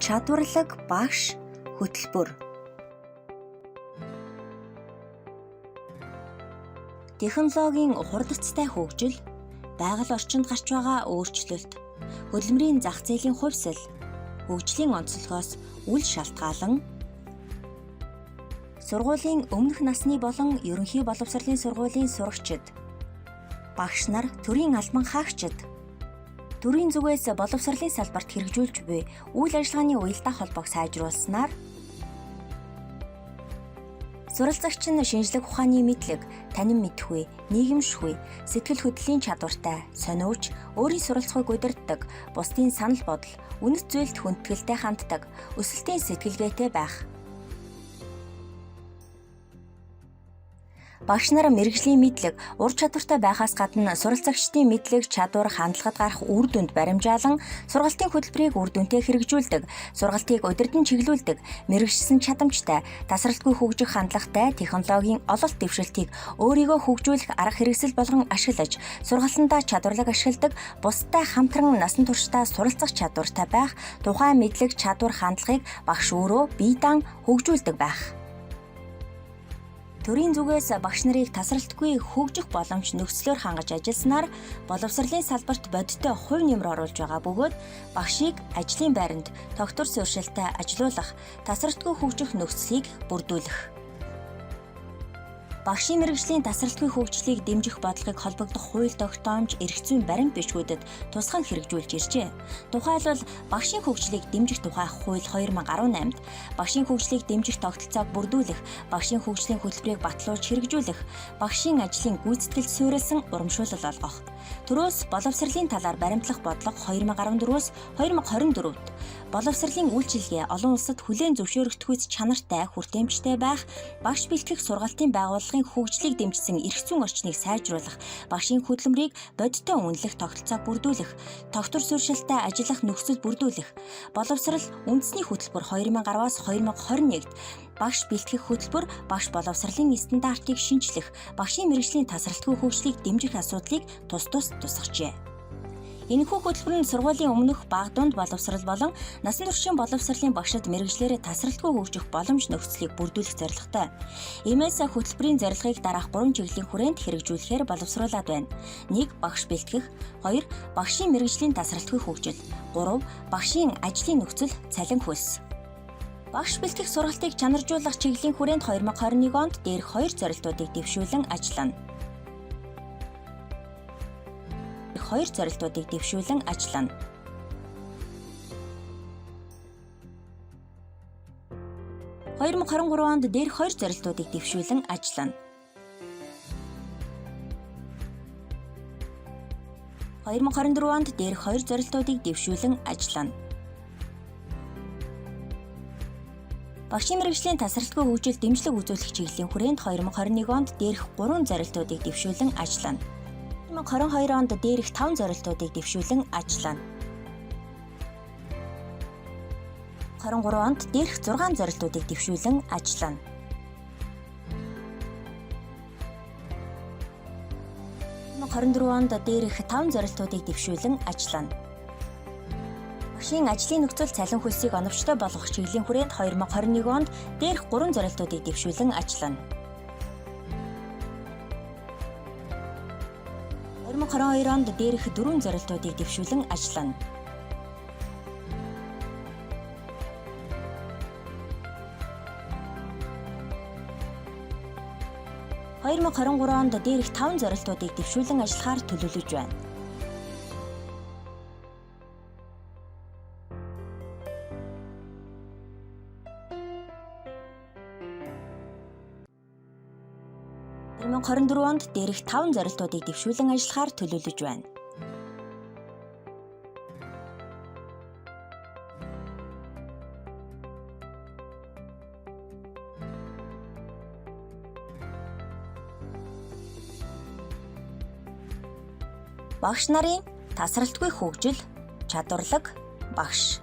Чадварлаг багш хөтөлбөр. Технологийн хурдцтай хөгжил, байгаль орчинд гарч байгаа өөрчлөлт, хөдөлмөрийн зах зээлийн хувьсэл, хөгжлийн онцлогоос үл шалтгаалan сургуулийн өмнөх насны болон ерөнхий боловсролын сургуулийн сурагчид, багш нар, төрийн албан хаагчид, төрийн зүгээс боловсролын салбарт хэрэгжүүлж буй үйл ажиллагааны уялдаа холбоог сайжруулснаар суралцагч нь шинжлэх ухааны мэдлэг, танин мэдхүй, нийгэмшгүй, сэтгэл хөдлөлийн чадвартай, сониуч, өөрийн суралцахыг удирддаг, бусдын санал бодол, үнэт зүйлд хүндэтгэлтэй ханддаг, өсөлтийн сэтгэлгээтэй байх. Багш нар мэргэжлийн мэдлэг, ур чадвартай байхаас гадна суралцагчдын мэдлэг, чадвар, хандлагад гарах үр дүнд баримжаалан сургалтын хөтөлбөрийг үр дүнтэй хэрэгжүүлдэг, сургалтыг удирдан чиглүүлдэг, мэргэжсэн чадамжтай, тасралтгүй хөгжих хандлагатай технологийн ололт дэвшилтийг өөрийгөө хөгжүүлэх арга хэрэгсэл болгон ашиглаж, сургалтандаа чадварлаг ашигладаг, бусдад хамтран насан туршдаа суралцах чадвартай байх, тухайн мэдлэг, чадвар, хандлагыг багш өөрөө бие даан хөгжүүлдэг байх. Төрийн зүгээс багш нарыг тасралтгүй хөгжих боломж нөхцлөөр хангаж ажилласнаар боловсролын салбарт бодиттой хувь нэмэр оруулж байгаа бөгөөд багшийг ажлын байранд тогтвор суурьшилтай ажилуулах, тасралтгүй хөгжих нөхцөлийг бүрдүүлэх. Багшийн мэргэжлийн тасралтгүй хөгжлийг дэмжих бодлогыг холбогдох хууль тогтоомж эрх зүйн баримт бичгүүдэд тусган хэрэгжүүлж иржээ. Тухайлбал багшийн хөгжлийг дэмжих тухай хууль 2018-д багшийн хөгжлийг дэмжих тогтолцоог бүрдүүлэх, багшийн хөгжлийн хөтөлбөрийг батлуулж хэрэгжүүлэх, багшийн ажлын гүйцэтгэлд суурилсан урамшуулал олгох. Төрөөс боловсролын талаар баримтлах бодлого 2014-өөс 2024-д боловсролын үйлчилгээ олон улсад хүлээн зөвшөөрөгдөхүйц чанартай, хүртээмжтэй байх, багш бэлтгэх сургалтын байгууллагын хөгжлийг дэмжсэн эрх зүйн орчныг сайжруулах, багшийн хөдөлмөрийг бодиттой үнэлэх тогтолцоог бүрдүүлэх, тогтвор суурьшилтай ажиллах нөхцөл бүрдүүлэх, боловсрол үндэсний хөтөлбөр 2010-аас 2021-д багш бэлтгэх хөтөлбөр, багш боловсролын стандартыг шинжлэх, багшийн мэргэжлийн тасралтгүй хөгжлийг дэмжих асуудлыг тус тусгажээ. Энэхүү хөтөлбөр нь сургуулийн өмнөх бага дунд боловсрол болон насан туршийн боловсролын багшид мэргэжлээрээ тасралтгүй хөгжих боломж нөхцөлийг бүрдүүлэх зорилготой. Иймээс хөтөлбөрийн зорилгыг дараах 3 чиглэлийн хүрээнд хэрэгжүүлэхээр боловсруулад байна. 1. Багш бэлтгэх. 2. Багшийн мэргэжлийн тасралтгүй хөгжил. 3. Багшийн ажлын нөхцөл цалин хөлс. Багш бэлтгэх сургалтыг чанаржуулах чиглэлийн хүрээнд 2021 онд дээрх 2 зорилтуудыг дэвшүүлэн ажиллана. 2 зорилтуудыг дэвшүүлэн ажиллана. (2023) онд дээрх 2 зорилтуудыг дэвшүүлэн ажиллана. 2024 онд дээрх 2 зорилтуудыг дэвшүүлэн ажиллана. Багшийн мэргэжлийн тасралтгүй хөгжил дэмжлэг үзүүлэх чиглэлийн хүрээнд 2021 онд дээрх 3 зорилтуудыг дэвшүүлэн ажиллана. 2022 онд дээрх 5 зорилтуудыг дэвшүүлэн ажиллана. 2023 онд дээрх 6 зорилтуудыг дэвшүүлэн ажиллана. 2024 онд дээрх 5 зорилтуудыг дэвшүүлэн ажиллана. Багшийн ажлын нөхцөл цалин хөлсийг оновчтой болгох чиглэлийн хүрээнд 2021 онд дээрх 3 зорилтуудыг дэвшүүлэн ажиллана. 2022 онд дээрх 4 зорилтуудыг дэвшүүлэн ажиллана. 2023 онд дээрх 5 зорилтуудыг дэвшүүлэн ажиллахаар төлөвлөж байна. (2024 онд дээрх 5 зорилтуудыг дэвшүүлэн ажиллахаар төлөвлөж байна. Багш нарын тасралтгүй хөгжил, чадварлаг багш.